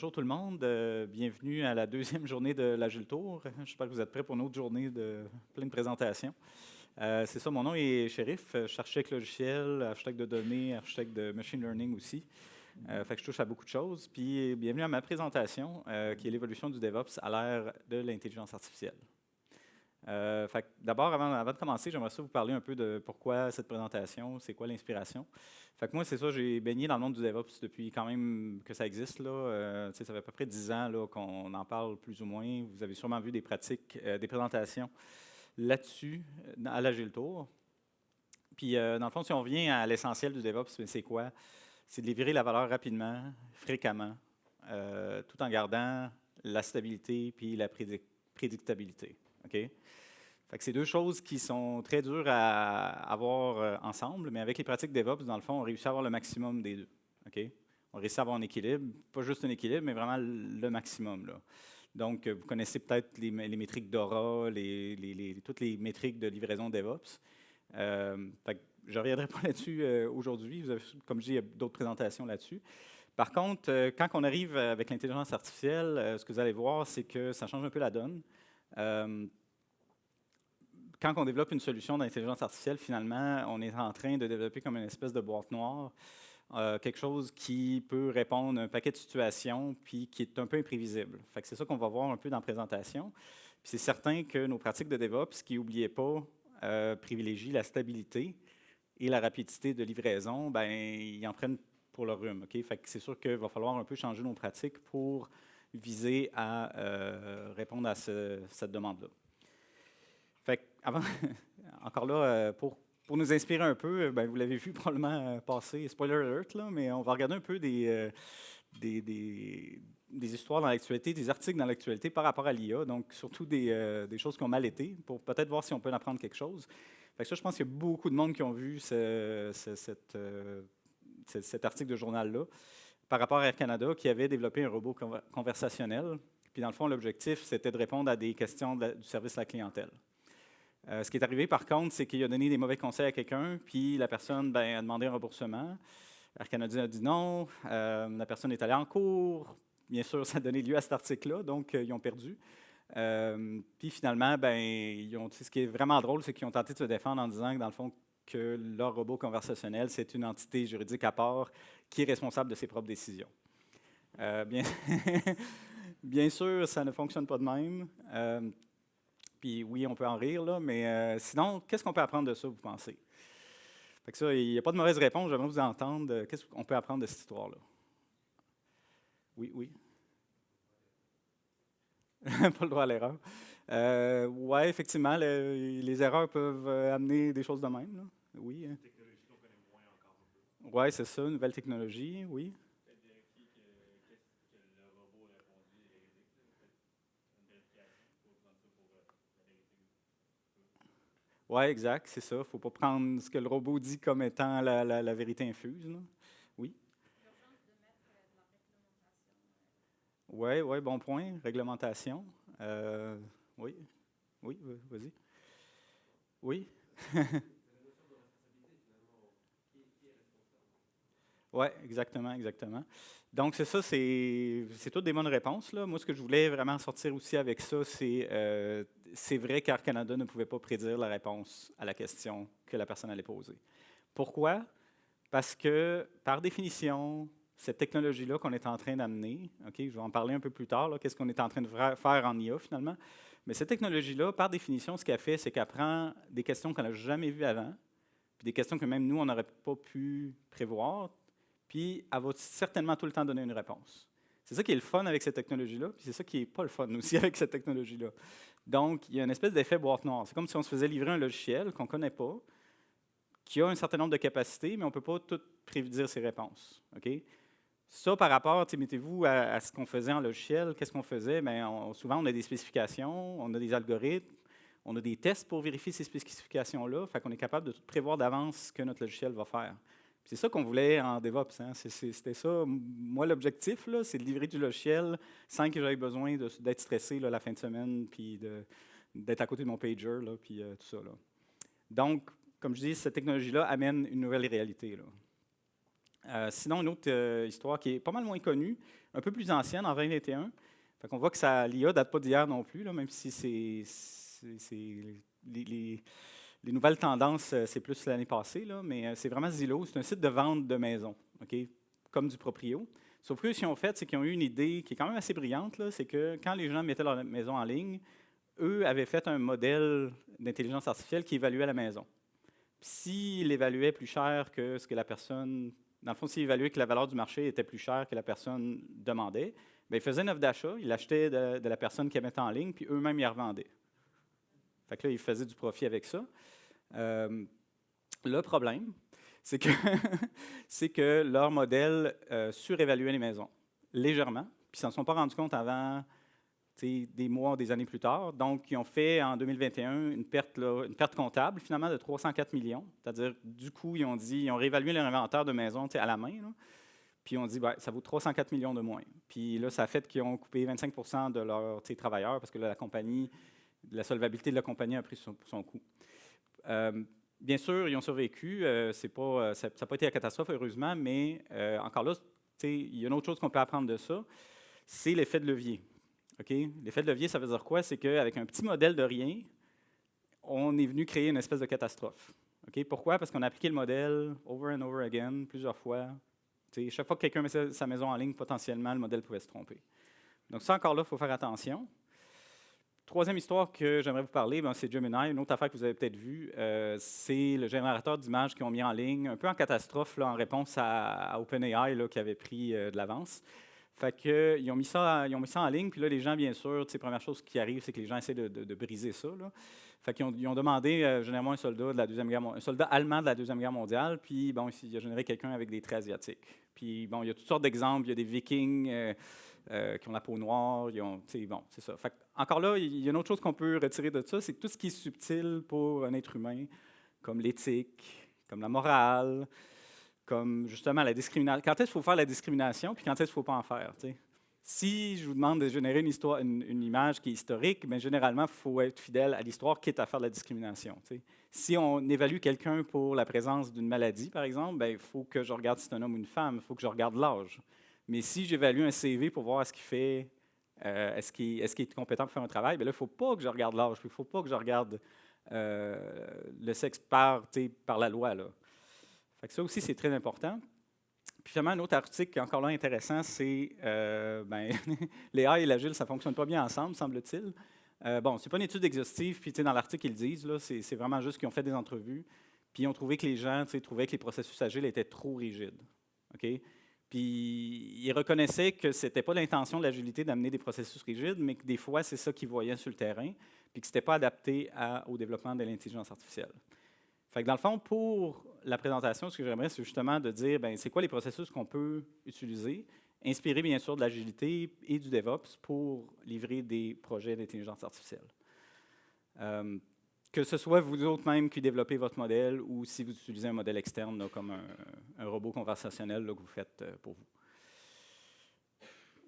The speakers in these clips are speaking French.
Bonjour tout le monde, bienvenue à la deuxième journée de l'Agile Tour. J'espère que vous êtes prêts pour une autre journée de plein de présentations. C'est ça, mon nom est Shérif, je suis architecte logiciel, architecte de données, architecte de machine learning aussi. Fait que je touche à beaucoup de choses. Puis bienvenue à ma présentation qui est l'évolution du DevOps à l'ère de l'intelligence artificielle. Fait que d'abord, avant de commencer, j'aimerais ça vous parler un peu de pourquoi cette présentation, c'est quoi l'inspiration. Fait que moi, c'est ça, j'ai baigné dans le monde du DevOps depuis quand même que ça existe. Là. Ça fait à peu près 10 ans là, qu'on en parle plus ou moins. Vous avez sûrement vu des pratiques, des présentations là-dessus à l'Agile Tour. Puis, dans le fond, si on revient à l'essentiel du DevOps, c'est quoi? C'est de livrer la valeur rapidement, fréquemment, tout en gardant la stabilité puis la prédictabilité. OK? Fait que c'est deux choses qui sont très dures à avoir ensemble, mais avec les pratiques DevOps, dans le fond, on réussit à avoir le maximum des deux. OK? On réussit à avoir un équilibre, pas juste un équilibre, mais vraiment le maximum. Là. Donc, vous connaissez peut-être les métriques d'Aura, toutes les métriques de livraison DevOps. Fait que je ne reviendrai pas là-dessus aujourd'hui. Comme je dis, il y a d'autres présentations là-dessus. Par contre, quand on arrive avec l'intelligence artificielle, ce que vous allez voir, c'est que ça change un peu la donne. Quand on développe une solution d'intelligence artificielle, finalement, on est en train de développer comme une espèce de boîte noire, quelque chose qui peut répondre à un paquet de situations, puis qui est un peu imprévisible. Fait que c'est ça qu'on va voir un peu dans la présentation. Puis c'est certain que nos pratiques de DevOps, qui, n'oubliez pas, privilégient la stabilité et la rapidité de livraison, ben ils en prennent pour le rhume. Okay? Fait que c'est sûr qu'il va falloir un peu changer nos pratiques pour viser à répondre à cette demande-là. Fait avant, encore là, pour nous inspirer un peu, ben, vous l'avez vu probablement passer, spoiler alert, là, mais on va regarder un peu des histoires dans l'actualité, des articles dans l'actualité par rapport à l'IA, donc surtout des choses qui ont mal été, pour peut-être voir si on peut en apprendre quelque chose. Fait que ça, je pense qu'il y a beaucoup de monde qui ont vu cet article de journal-là par rapport à Air Canada, qui avait développé un robot conversationnel. Puis dans le fond, l'objectif, c'était de répondre à des questions du service à la clientèle. Ce qui est arrivé, par contre, c'est qu'il a donné des mauvais conseils à quelqu'un, puis la personne a demandé un remboursement. Air Canada a dit non, la personne est allée en cours. Bien sûr, ça a donné lieu à cet article-là, donc ils ont perdu. Puis finalement, ce qui est vraiment drôle, c'est qu'ils ont tenté de se défendre en disant que, dans le fond, que leur robot conversationnel, c'est une entité juridique à part qui est responsable de ses propres décisions. Bien sûr, ça ne fonctionne pas de même. Puis oui, on peut en rire, là, mais sinon, qu'est-ce qu'on peut apprendre de ça, vous pensez? Fait que ça, il n'y a pas de mauvaise réponse, j'aimerais vous entendre. Qu'est-ce qu'on peut apprendre de cette histoire-là? Oui, oui. Pas le droit à l'erreur. Oui, effectivement, les erreurs peuvent amener des choses de même. Là. Oui. Oui, c'est ça, une nouvelle technologie, oui. Oui, exact, c'est ça. Il ne faut pas prendre ce que le robot dit comme étant la vérité infuse. Là. Oui. Oui, oui, bon point. Réglementation. Oui, oui, vas-y. Oui. Oui, exactement, exactement. Donc, c'est ça, c'est toutes des bonnes réponses. Là. Moi, ce que je voulais vraiment sortir aussi avec ça, c'est vrai qu'Air Canada ne pouvait pas prédire la réponse à la question que la personne allait poser. Pourquoi? Parce que, par définition, cette technologie-là qu'on est en train d'amener, OK, je vais en parler un peu plus tard, qu'est-ce qu'on est en train de faire en IA finalement, mais cette technologie-là, par définition, ce qu'elle fait, c'est qu'elle prend des questions qu'on n'a jamais vues avant, puis des questions que même nous, on n'aurait pas pu prévoir, puis elle va certainement tout le temps donner une réponse. C'est ça qui est le fun avec cette technologie-là, puis c'est ça qui n'est pas le fun aussi avec cette technologie-là. Donc, il y a une espèce d'effet boîte noire. C'est comme si on se faisait livrer un logiciel qu'on ne connaît pas, qui a un certain nombre de capacités, mais on ne peut pas tout prédire ses réponses. Okay? Ça, par rapport, mettez-vous à ce qu'on faisait en logiciel, qu'est-ce qu'on faisait? Bien, souvent, on a des spécifications, on a des algorithmes, on a des tests pour vérifier ces spécifications-là, fait qu'on est capable de tout prévoir d'avance ce que notre logiciel va faire. C'est ça qu'on voulait en DevOps. Hein? C'était ça. Moi, l'objectif, c'est de livrer du logiciel sans que j'aie besoin d'être stressé là, la fin de semaine, puis d'être à côté de mon pager, là, puis tout ça. Là. Donc, comme je dis, cette technologie-là amène une nouvelle réalité. Là. Sinon, une autre histoire qui est pas mal moins connue, un peu plus ancienne, en 2021. Fait qu'on voit que l'IA ne date pas d'hier non plus, là, même si les nouvelles tendances, c'est plus l'année passée, là, mais c'est vraiment Zillow. C'est un site de vente de maisons, OK, comme du proprio. Sauf que ce qu'ils ont fait, c'est qu'ils ont eu une idée qui est quand même assez brillante, là, c'est que quand les gens mettaient leur maison en ligne, eux avaient fait un modèle d'intelligence artificielle qui évaluait la maison. S'il évaluait plus cher que ce que la personne, dans le fond, s'il évaluait que la valeur du marché était plus chère que la personne demandait, bien, il faisait une offre d'achat, il l'achetait de la personne qui la mettait en ligne, puis eux-mêmes, ils la revendaient. Fait que là, ils faisaient du profit avec ça. Le problème, c'est que, c'est que leur modèle surévaluait les maisons, légèrement, puis ils ne s'en sont pas rendus compte avant des mois, des années plus tard. Donc, ils ont fait en 2021 une perte comptable, finalement, de 304 millions. C'est-à-dire, du coup, ils ont réévalué leur inventaire de maisons à la main, là, puis ils ont dit, ça vaut 304 millions de moins. Puis là, ça a fait qu'ils ont coupé 25 de leurs travailleurs, parce que là, la solvabilité de la compagnie a pris son coût. Bien sûr, ils ont survécu. Ça n'a pas été la catastrophe, heureusement, mais encore là, il y a une autre chose qu'on peut apprendre de ça, c'est l'effet de levier. Okay? L'effet de levier, ça veut dire quoi? C'est qu'avec un petit modèle de rien, on est venu créer une espèce de catastrophe. Okay? Pourquoi? Parce qu'on a appliqué le modèle over and over again, plusieurs fois. Chaque fois que quelqu'un met sa maison en ligne, potentiellement, le modèle pouvait se tromper. Donc ça, encore là, il faut faire attention. Troisième histoire que j'aimerais vous parler, c'est Gemini. Une autre affaire que vous avez peut-être vue, c'est le générateur d'images qu'ils ont mis en ligne, un peu en catastrophe, là, en réponse à OpenAI là, qui avait pris de l'avance. Fait que, ils ont mis ça en ligne, puis là, les gens, bien sûr, la première chose qui arrive, c'est que les gens essaient de briser ça. Là. Fait qu'ils ont demandé généralement un soldat allemand de la Deuxième Guerre mondiale, puis bon, il a généré quelqu'un avec des traits asiatiques. Puis bon, il y a toutes sortes d'exemples, il y a des Vikings qui ont la peau noire, bon, c'est ça. Fait que, encore là, il y a une autre chose qu'on peut retirer de ça, c'est que tout ce qui est subtil pour un être humain, comme l'éthique, comme la morale, comme justement la discrimination. Quand est-ce qu'il faut faire la discrimination, puis quand est-ce qu'il ne faut pas en faire? T'sais? Si je vous demande de générer une image qui est historique, bien, généralement, il faut être fidèle à l'histoire, quitte à faire de la discrimination. T'sais. Si on évalue quelqu'un pour la présence d'une maladie, par exemple, bien, il faut que je regarde si c'est un homme ou une femme, il faut que je regarde l'âge. Mais si j'évalue un CV pour voir ce qu'il fait, est-ce qu'il est compétent pour faire un travail, bien là, il ne faut pas que je regarde l'âge, il ne faut pas que je regarde le sexe par la loi. Là. Fait que ça aussi, c'est très important. Puis finalement, un autre article qui est encore là intéressant, c'est les AI et l'agile, ça ne fonctionne pas bien ensemble, semble-t-il. Bon, ce n'est pas une étude exhaustive, puis dans l'article, ils le disent, là, c'est vraiment juste qu'ils ont fait des entrevues, puis ils ont trouvé que les gens trouvaient que les processus agiles étaient trop rigides. Okay? Puis ils reconnaissaient que ce n'était pas l'intention de l'agilité d'amener des processus rigides, mais que des fois, c'est ça qu'ils voyaient sur le terrain, puis que ce n'était pas adapté au développement de l'intelligence artificielle. Fait que dans le fond, pour la présentation, ce que j'aimerais, c'est justement de dire, c'est quoi les processus qu'on peut utiliser, inspirés bien sûr de l'agilité et du DevOps pour livrer des projets d'intelligence artificielle. Que ce soit vous autres même qui développez votre modèle ou si vous utilisez un modèle externe là, comme un robot conversationnel là, que vous faites pour vous.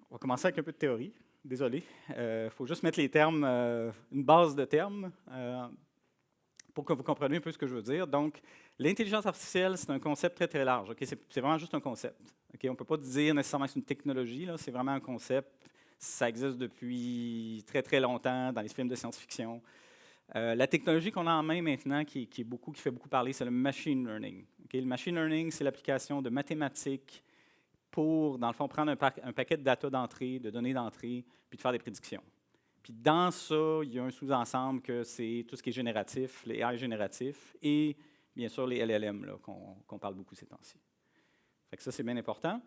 On va commencer avec un peu de théorie. Désolé. Il faut juste mettre les termes, une base de termes. Pour que vous compreniez un peu ce que je veux dire. Donc, l'intelligence artificielle, c'est un concept très, très large. Okay? C'est vraiment juste un concept. Okay? On ne peut pas dire nécessairement que c'est une technologie, c'est vraiment un concept. Ça existe depuis très, très longtemps dans les films de science-fiction. La technologie qu'on a en main maintenant, qui fait beaucoup parler, c'est le machine learning. Okay? Le machine learning, c'est l'application de mathématiques pour, dans le fond, prendre un paquet de data d'entrée, de données d'entrée, puis de faire des prédictions. Puis dans ça, il y a un sous-ensemble que c'est tout ce qui est génératif, les AI génératifs, et bien sûr les LLM là, qu'on parle beaucoup ces temps-ci. Fait que ça, c'est bien important.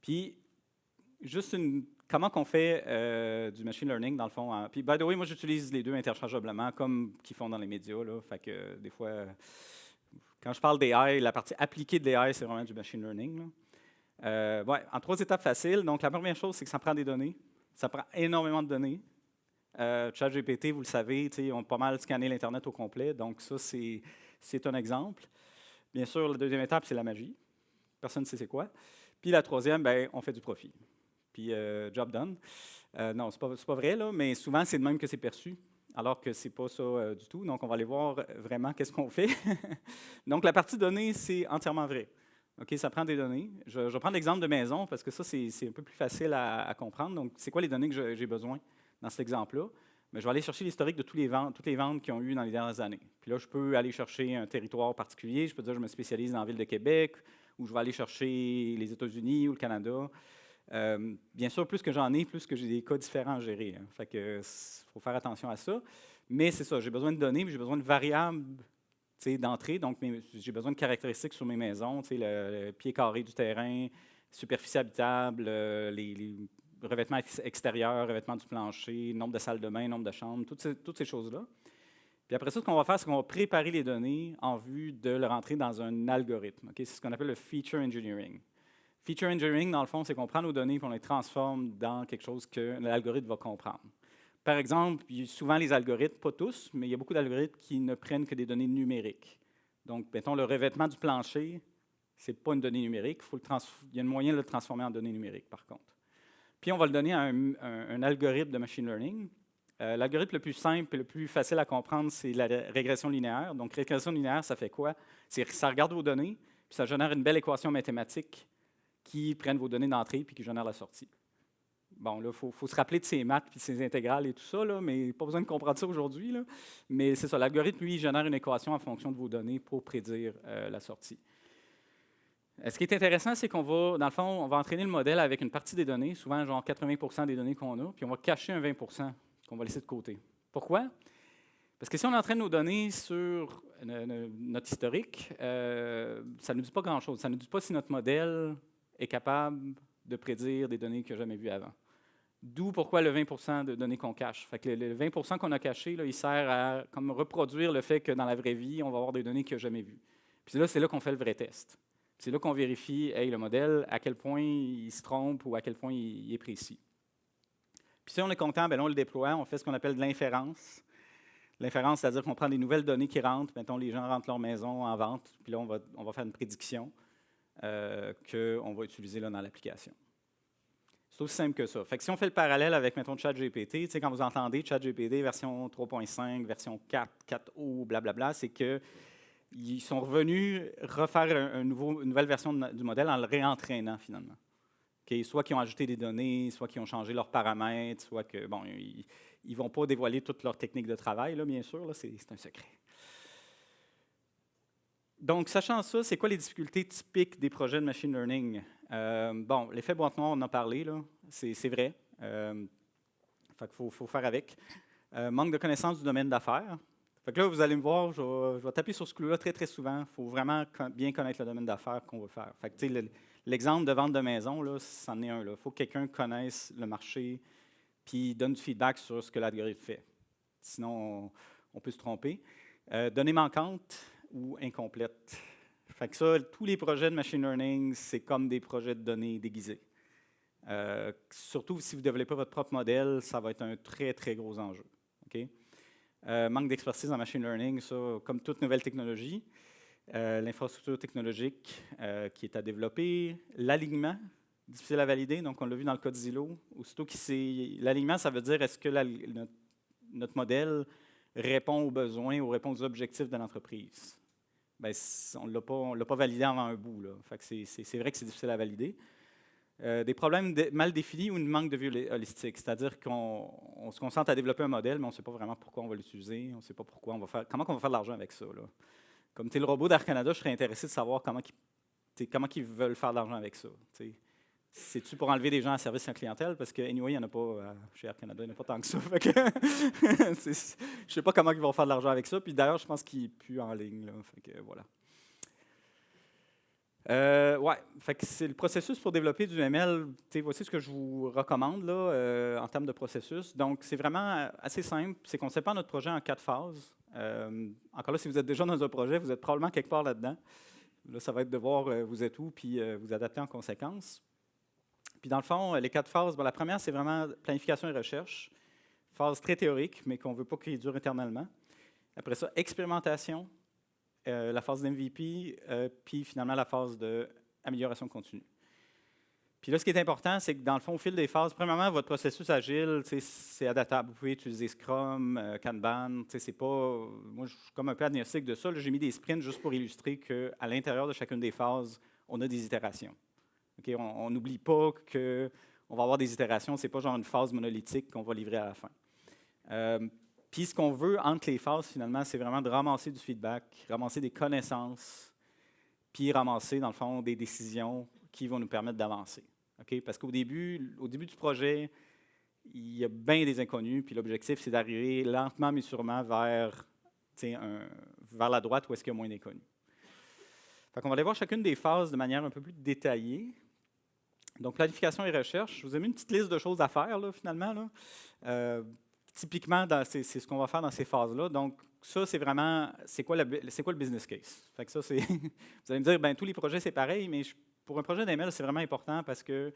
Puis, juste comment qu'on fait du machine learning, dans le fond. Puis, by the way, moi, j'utilise les deux interchangeablement, comme qu'ils font dans les médias. Là, fait que des fois, quand je parle d'AI, la partie appliquée de l'AI, c'est vraiment du machine learning. Là. En 3 étapes faciles. Donc, la première chose, c'est que ça prend des données. Ça prend énormément de données. ChatGPT, vous le savez, ils ont pas mal scanné l'Internet au complet, donc ça, c'est un exemple. Bien sûr, la deuxième étape, c'est la magie. Personne ne sait c'est quoi. Puis la troisième, on fait du profit. Puis job done. Non, c'est pas vrai, là, mais souvent, c'est de même que c'est perçu, alors que c'est pas ça du tout. Donc, on va aller voir vraiment qu'est-ce qu'on fait. Donc, la partie donnée, c'est entièrement vrai. OK, ça prend des données. Je vais prendre l'exemple de maison parce que ça, c'est un peu plus facile à comprendre. Donc, c'est quoi les données que j'ai besoin dans cet exemple-là? Mais je vais aller chercher l'historique de toutes les ventes qu'ils ont eues dans les dernières années. Puis là, je peux aller chercher un territoire particulier. Je peux dire que je me spécialise dans la ville de Québec, ou je vais aller chercher les États-Unis ou le Canada. Bien sûr, plus que j'en ai, plus que j'ai des cas différents à gérer. Hein. Fait que faut faire attention à ça. Mais c'est ça, j'ai besoin de données, mais j'ai besoin de variables d'entrée. Donc, j'ai besoin de caractéristiques sur mes maisons, le pied carré du terrain, superficie habitable, les revêtements extérieurs, revêtements du plancher, nombre de salles de bain, nombre de chambres, toutes ces choses-là. Puis après ça, ce qu'on va faire, c'est qu'on va préparer les données en vue de le rentrer dans un algorithme. Okay? C'est ce qu'on appelle le feature engineering. Feature engineering, dans le fond, c'est qu'on prend nos données et on les transforme dans quelque chose que l'algorithme va comprendre. Par exemple, souvent les algorithmes, pas tous, mais il y a beaucoup d'algorithmes qui ne prennent que des données numériques. Donc, mettons, le revêtement du plancher, ce n'est pas une donnée numérique. Il y a un moyen de le transformer en donnée numérique, par contre. Puis, on va le donner à un algorithme de machine learning. L'algorithme le plus simple et le plus facile à comprendre, c'est la régression linéaire. Donc, régression linéaire, ça fait quoi? Ça regarde vos données, puis ça génère une belle équation mathématique qui prenne vos données d'entrée puis qui génère la sortie. Bon, là, il faut se rappeler de ses maths puis de ses intégrales et tout ça, là, mais pas besoin de comprendre ça aujourd'hui. Mais c'est ça, l'algorithme, lui, génère une équation en fonction de vos données pour prédire la sortie. Ce qui est intéressant, c'est qu'on va, dans le fond, on va entraîner le modèle avec une partie des données, souvent genre 80 des données qu'on a, puis on va cacher un 20 qu'on va laisser de côté. Pourquoi? Parce que si on entraîne nos données sur notre historique, ça ne nous dit pas grand-chose. Ça ne nous dit pas si notre modèle est capable de prédire des données qu'il n'a jamais vues avant. D'où pourquoi le 20 de données qu'on cache. Fait que le 20 qu'on a caché, là, il sert à comme reproduire le fait que dans la vraie vie, on va avoir des données qu'il n'a jamais vues. Puis c'est là qu'on fait le vrai test. C'est là qu'on vérifie, le modèle, à quel point il se trompe ou à quel point il est précis. Puis si on est content, bien là, on le déploie, on fait ce qu'on appelle de l'inférence. L'inférence, c'est-à-dire qu'on prend des nouvelles données qui rentrent, mettons, les gens rentrent leur maison en vente, puis là, on va faire une prédiction qu'on va utiliser là, dans l'application. C'est aussi simple que ça. Fait que si on fait le parallèle avec, mettons, ChatGPT, quand vous entendez ChatGPT version 3.5, version 4, 4O, blablabla, c'est qu'ils sont revenus refaire une nouvelle version du modèle en le réentraînant, finalement. Okay? Soit qu'ils ont ajouté des données, soit qu'ils ont changé leurs paramètres, soit que, bon, ils ne vont pas dévoiler toutes leurs techniques de travail, là, bien sûr, là, c'est un secret. Donc, sachant ça, c'est quoi les difficultés typiques des projets de machine learning? Bon, l'effet boîte noire, on en a parlé, c'est vrai. Fait qu'il faut faire avec. Manque de connaissance du domaine d'affaires. Fait que là, vous allez me voir, je vais taper sur ce clou-là très, très souvent. Il faut vraiment bien connaître le domaine d'affaires qu'on veut faire. Fait que, l'exemple de vente de maison, là, c'en est un. Il faut que quelqu'un connaisse le marché puis donne du feedback sur ce que l'algorithme fait. Sinon, on peut se tromper. Données manquantes ou incomplètes. Fait que ça, tous les projets de machine learning, c'est comme des projets de données déguisés. Surtout si vous développez votre propre modèle, ça va être un très, très gros enjeu. Okay? Manque d'expertise en machine learning, ça, comme toute nouvelle technologie. L'infrastructure technologique qui est à développer. L'alignement, difficile à valider, donc on l'a vu dans le cas de Zillow. Aussitôt l'alignement, ça veut dire est-ce que notre modèle répond aux besoins ou répond aux objectifs de l'entreprise. Bien, on ne l'a pas validé avant un bout. Là. Fait que c'est vrai que c'est difficile à valider. Des problèmes mal définis ou une manque de vue holistique, c'est-à-dire qu'on se concentre à développer un modèle, mais on ne sait pas vraiment pourquoi on va l'utiliser, on ne sait pas pourquoi comment on va faire de l'argent avec ça. Là. Comme le robot d'Air Canada, je serais intéressé de savoir comment ils veulent faire de l'argent avec ça. C'est-tu pour enlever des gens à service à la clientèle? Parce que, anyway, il n'y en a pas chez Air Canada, il n'y en a pas tant que ça. Fait que je ne sais pas comment ils vont faire de l'argent avec ça. Puis d'ailleurs, je pense qu'il n'est plus en ligne. Là. Fait que, voilà. Fait que c'est le processus pour développer du ML. Voici ce que je vous recommande là, en termes de processus. Donc, c'est vraiment assez simple. C'est qu'on sépare notre projet en 4 phases. Encore là, si vous êtes déjà dans un projet, vous êtes probablement quelque part là-dedans. Là, ça va être de voir vous êtes où, puis vous adapter en conséquence. Puis dans le fond, les 4 phases, la première, c'est vraiment planification et recherche. Phase très théorique, mais qu'on ne veut pas qu'il dure éternellement. Après ça, expérimentation, la phase d'MVP, puis finalement la phase d'amélioration continue. Puis là, ce qui est important, c'est que dans le fond, au fil des phases, premièrement, votre processus agile, c'est adaptable. Vous pouvez utiliser Scrum, Kanban. C'est pas, moi, je suis comme un peu agnostique de ça. J'ai mis des sprints juste pour illustrer qu'à l'intérieur de chacune des phases, on a des itérations. Okay? On n'oublie pas qu'on va avoir des itérations, ce n'est pas genre une phase monolithique qu'on va livrer à la fin. Puis ce qu'on veut entre les phases, finalement, c'est vraiment de ramasser du feedback, ramasser des connaissances, puis ramasser, dans le fond, des décisions qui vont nous permettre d'avancer. Okay? Parce qu'au début du projet, il y a bien des inconnus, puis l'objectif, c'est d'arriver lentement mais sûrement vers la droite où est-ce qu'il y a moins d'inconnus. On va aller voir chacune des phases de manière un peu plus détaillée. Donc, planification et recherche. Je vous ai mis une petite liste de choses à faire, là, finalement. Là. Typiquement, c'est ce qu'on va faire dans ces phases-là. Donc, ça, c'est vraiment, c'est quoi le business case? Fait que ça, c'est vous allez me dire, ben tous les projets, c'est pareil, mais pour un projet d'ML, c'est vraiment important parce que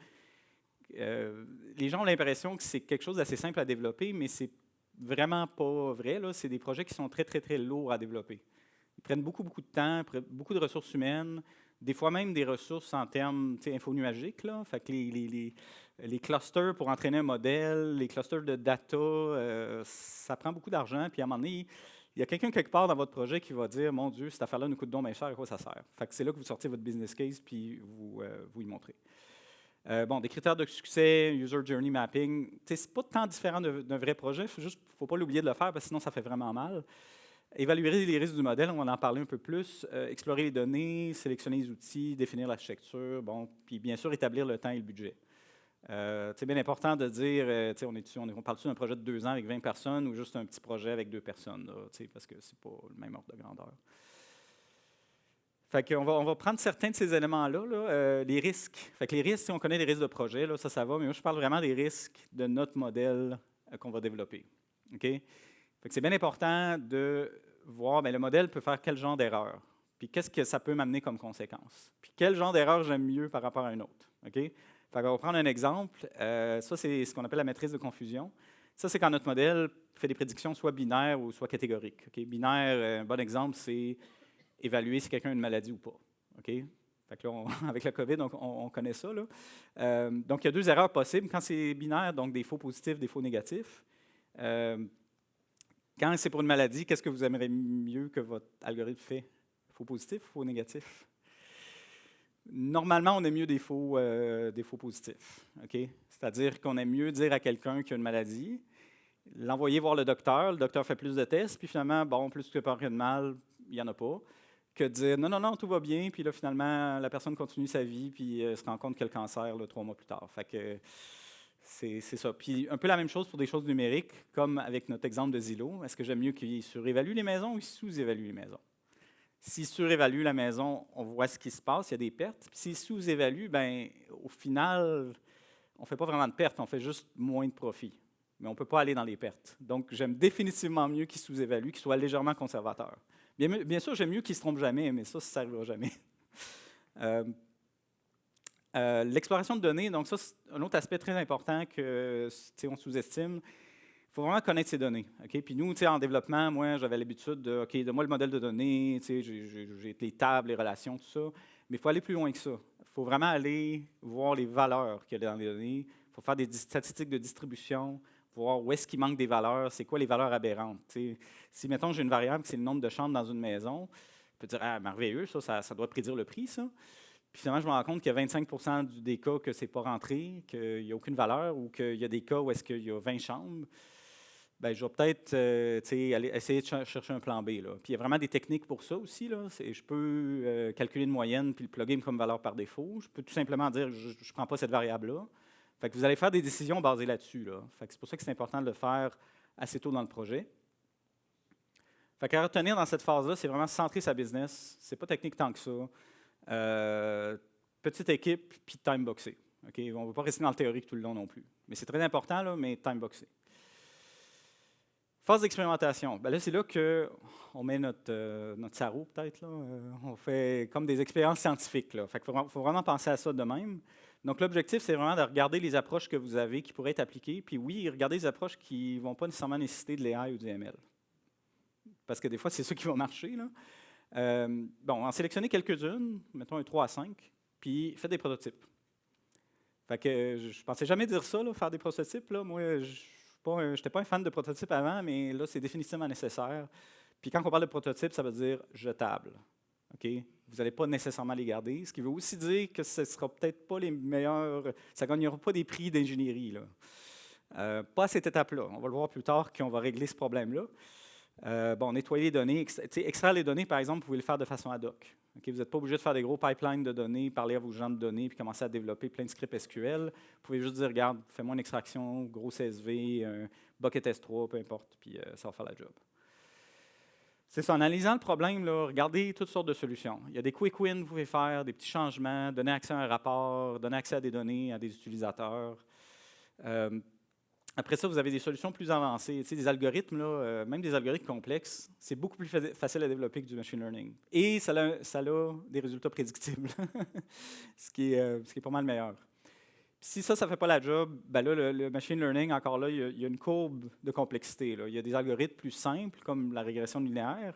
les gens ont l'impression que c'est quelque chose d'assez simple à développer, mais c'est vraiment pas vrai. C'est des projets qui sont très, très, très lourds à développer. Ils prennent beaucoup, beaucoup de temps, beaucoup de ressources humaines, des fois même des ressources en termes infonuagiques. Là. Fait que les clusters pour entraîner un modèle, les clusters de data, ça prend beaucoup d'argent. Puis à un moment donné, il y a quelqu'un quelque part dans votre projet qui va dire « Mon Dieu, cette affaire-là nous coûte donc bien cher, à quoi ça sert? » Fait que c'est là que vous sortez votre business case puis vous y montrez. Des critères de succès, user journey mapping, c'est pas tant différent d'un vrai projet, il ne faut pas l'oublier de le faire parce que sinon ça fait vraiment mal. Évaluer les risques du modèle, on va en parler un peu plus. Explorer les données, sélectionner les outils, définir l'architecture, puis bien sûr établir le temps et le budget. C'est bien important de dire, on parle-tu d'un projet de 2 ans avec 20 personnes ou juste un petit projet avec 2 personnes, là, parce que c'est pas le même ordre de grandeur. Fait qu'on on va prendre certains de ces éléments-là, là, les risques. Fait que les risques, si on connaît les risques de projet, là, ça va, mais moi je parle vraiment des risques de notre modèle qu'on va développer. Okay? Fait que c'est bien important de voir, le modèle peut faire quel genre d'erreur, puis qu'est-ce que ça peut m'amener comme conséquence, puis quel genre d'erreur j'aime mieux par rapport à un autre. Okay? Fait qu'on va prendre un exemple. Ça, c'est ce qu'on appelle la matrice de confusion. Ça, c'est quand notre modèle fait des prédictions soit binaires ou soit catégoriques. Okay? Binaire, un bon exemple, c'est évaluer si quelqu'un a une maladie ou pas. Okay? Fait que là, avec la COVID, on connaît ça. Là. Donc, il y a 2 erreurs possibles. Quand c'est binaire, donc des faux positifs, des faux négatifs. Quand c'est pour une maladie, qu'est-ce que vous aimeriez mieux que votre algorithme fait? Faux positifs ou faux négatifs? Normalement, on aime mieux des faux positifs. Okay? C'est-à-dire qu'on aime mieux dire à quelqu'un qui a une maladie, l'envoyer voir le docteur fait plus de tests, puis finalement, plus que pas rien de mal, il n'y en a pas, que de dire non, tout va bien, puis là, finalement, la personne continue sa vie, puis se rend compte qu'elle a le cancer là, 3 mois plus tard. Fait que c'est ça. Puis un peu la même chose pour des choses numériques, comme avec notre exemple de Zillow. Est-ce que j'aime mieux qu'il surévalue les maisons ou qu'il sous-évalue les maisons? S'il surévalue la maison, on voit ce qui se passe, il y a des pertes. Puis s'il sous-évalue, au final, on ne fait pas vraiment de pertes, on fait juste moins de profit. Mais on ne peut pas aller dans les pertes. Donc, j'aime définitivement mieux qu'il sous-évalue, qu'il soit légèrement conservateur. Bien sûr, j'aime mieux qu'il ne se trompe jamais, mais ça n'arrivera jamais. L'exploration de données, donc ça, c'est un autre aspect très important qu'on sous-estime. Il faut vraiment connaître ces données. Okay? Puis nous, en développement, moi, j'avais l'habitude de, OK, donne-moi le modèle de données, j'ai les tables, les relations, tout ça. Mais il faut aller plus loin que ça. Il faut vraiment aller voir les valeurs qu'il y a dans les données. Il faut faire des statistiques de distribution, voir où est-ce qu'il manque des valeurs, c'est quoi les valeurs aberrantes. T'sais. Si, mettons, j'ai une variable, c'est le nombre de chambres dans une maison, je peux dire, ah, merveilleux, ça doit prédire le prix, ça. Puis finalement, je me rends compte qu'il y a 25 des cas que ce n'est pas rentré, qu'il n'y a aucune valeur, ou qu'il y a des cas où est-ce qu'il y a 20 chambres. Je vais peut-être aller essayer de chercher un plan B. Là. Puis il y a vraiment des techniques pour ça aussi. Là. Je peux calculer une moyenne puis le plugger comme valeur par défaut. Je peux tout simplement dire je ne prends pas cette variable-là. Fait que vous allez faire des décisions basées là-dessus. Là. C'est pour ça que c'est important de le faire assez tôt dans le projet. Fait qu'à retenir dans cette phase-là, c'est vraiment centrer sa business. Ce n'est pas technique tant que ça. Petite équipe, puis time-boxer. Okay? On ne va pas rester dans le théorique tout le long non plus. Mais c'est très important, là, mais time-boxer. Phase d'expérimentation. Là, c'est là qu'on met notre sarrau, peut-être. On fait comme des expériences scientifiques. Là. Fait qu'il faut vraiment penser à ça de même. Donc, l'objectif, c'est vraiment de regarder les approches que vous avez qui pourraient être appliquées. Puis oui, regarder les approches qui ne vont pas nécessairement nécessiter de l'AI ou du ML. Parce que des fois, c'est ça qui va marcher. Là. En sélectionner quelques-unes, mettons un 3 à 5, puis faites des prototypes. Fait que je ne pensais jamais dire ça, là, faire des prototypes. Là. Moi, je n'étais pas un fan de prototypes avant, mais là, c'est définitivement nécessaire. Puis quand on parle de prototype, ça veut dire jetable. OK? Vous n'allez pas nécessairement les garder, ce qui veut aussi dire que ce ne sera peut-être pas les meilleurs, ça ne gagnera pas des prix d'ingénierie, là. Pas à cette étape-là. On va le voir plus tard qu'on va régler ce problème-là. Bon, nettoyer les données, extraire les données, par exemple, vous pouvez le faire de façon ad hoc. Okay? Vous n'êtes pas obligé de faire des gros pipelines de données, parler à vos gens de données, puis commencer à développer plein de scripts SQL. Vous pouvez juste dire, regarde, fais-moi une extraction, gros CSV, un bucket S3, peu importe, puis ça va faire la job. C'est ça, en analysant le problème, là, regardez toutes sortes de solutions. Il y a des quick wins que vous pouvez faire, des petits changements, donner accès à un rapport, donner accès à des données à des utilisateurs. Après ça, vous avez des solutions plus avancées. Tu sais, des algorithmes, là, même des algorithmes complexes, c'est beaucoup plus facile à développer que du machine learning. Et ça a des résultats prédictibles, ce qui est pas mal meilleur. Si ça ne fait pas la job, ben là, le machine learning, encore là, il y a une courbe de complexité, là. Il y a des algorithmes plus simples, comme la régression linéaire,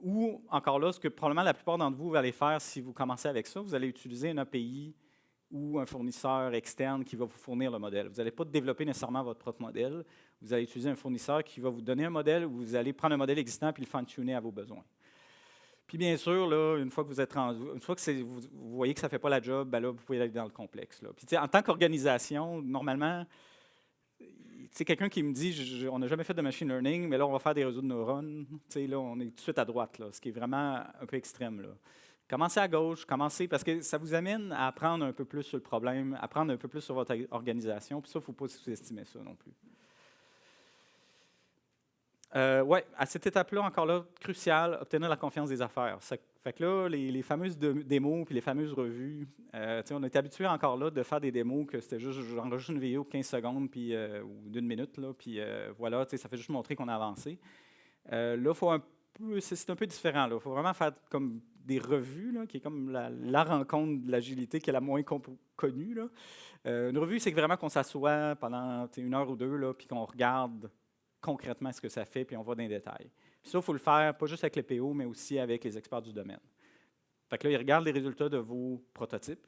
ou encore là, ce que probablement la plupart d'entre vous allez faire si vous commencez avec ça, vous allez utiliser une API ou un fournisseur externe qui va vous fournir le modèle. Vous n'allez pas développer nécessairement votre propre modèle. Vous allez utiliser un fournisseur qui va vous donner un modèle, ou vous allez prendre un modèle existant et le fine-tuner à vos besoins. Puis bien sûr, là, une fois que vous êtes rendu, une fois que vous voyez que ça ne fait pas la job, ben là, vous pouvez aller dans le complexe. Là. Puis en tant qu'organisation, normalement, quelqu'un qui me dit on n'a jamais fait de machine learning, mais là, on va faire des réseaux de neurones, là, on est tout de suite à droite, là, ce qui est vraiment un peu extrême. Là. Commencez à gauche, commencez, parce que ça vous amène à apprendre un peu plus sur le problème, à apprendre un peu plus sur votre organisation, puis ça, il ne faut pas sous-estimer ça non plus. Oui, à cette étape-là, encore là, crucial, obtenir la confiance des affaires. Ça fait que là, les fameuses démos puis les fameuses revues, on est habitué encore là de faire des démos que c'était juste, j'enregistre une vidéo de 15 secondes puis, ou d'une minute, là, puis voilà, ça fait juste montrer qu'on a avancé. Là, c'est un peu différent. Il faut vraiment faire comme des revues, là, qui est comme la rencontre de l'agilité qui est la moins connue. Là. Une revue, c'est vraiment qu'on s'assoit pendant 1 heure ou 2, là, puis qu'on regarde concrètement ce que ça fait, puis on va dans les détails. Puis ça, il faut le faire pas juste avec les PO, mais aussi avec les experts du domaine. Fait que là, ils regardent les résultats de vos prototypes,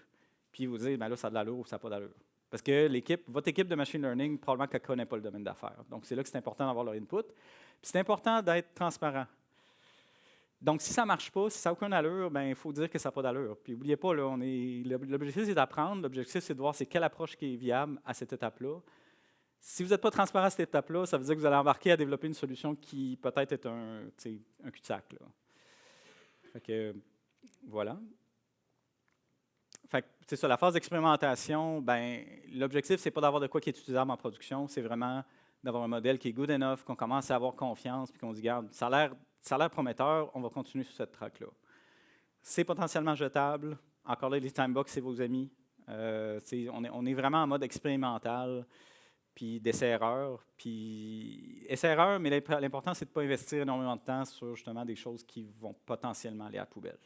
puis ils vous disent, ben là, ça a de l'allure ou ça n'a pas d'allure. Parce que votre équipe de machine learning, probablement qu'elle ne connaît pas le domaine d'affaires. Donc, c'est là que c'est important d'avoir leur input. Puis c'est important d'être transparent. Donc, si ça ne marche pas, si ça n'a aucune allure, ben, il faut dire que ça n'a pas d'allure. Puis n'oubliez pas, l'objectif, c'est d'apprendre. L'objectif, c'est de voir c'est quelle approche qui est viable à cette étape-là. Si vous n'êtes pas transparent à cette étape-là, ça veut dire que vous allez embarquer à développer une solution qui peut-être est un cul-de-sac. Là. Fait que, voilà. Fait que, c'est ça, la phase d'expérimentation, ben, l'objectif, c'est pas d'avoir de quoi qui est utilisable en production, c'est vraiment d'avoir un modèle qui est good enough, qu'on commence à avoir confiance, puis qu'on dit, regarde, ça a l'air prometteur, on va continuer sur cette track-là. C'est potentiellement jetable. Encore là, les timebox, c'est vos amis. On est vraiment en mode expérimental. Puis d'essai-erreur. Puis essai-erreur, mais l'important, c'est de ne pas investir énormément de temps sur justement des choses qui vont potentiellement aller à la poubelle.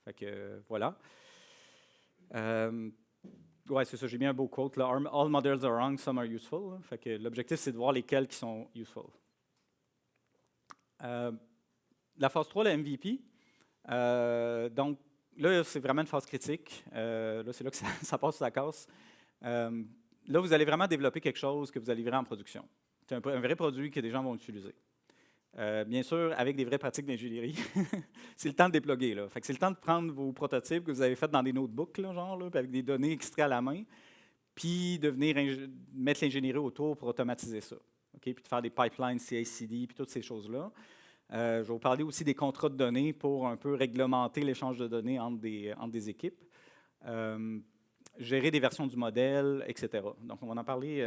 Fait que voilà. Ouais, c'est ça, j'ai mis un beau quote là. All models are wrong, some are useful. Là. Fait que l'objectif, c'est de voir lesquels qui sont useful. La phase 3, le MVP. Donc, là, c'est vraiment une phase critique. Là, c'est là que ça passe sur la casse. Là, vous allez vraiment développer quelque chose que vous allez livrer en production. C'est un vrai produit que des gens vont utiliser. Bien sûr, avec des vraies pratiques d'ingénierie. C'est le temps de déploguer. Là. Fait que c'est le temps de prendre vos prototypes que vous avez faits dans des notebooks, là, genre, là, avec des données extraites à la main, puis de venir mettre l'ingénierie autour pour automatiser ça. Okay? Puis de faire des pipelines CI/CD, puis toutes ces choses-là. Je vais vous parler aussi des contrats de données pour un peu réglementer l'échange de données entre des équipes. Gérer des versions du modèle, etc. Donc, on va en parler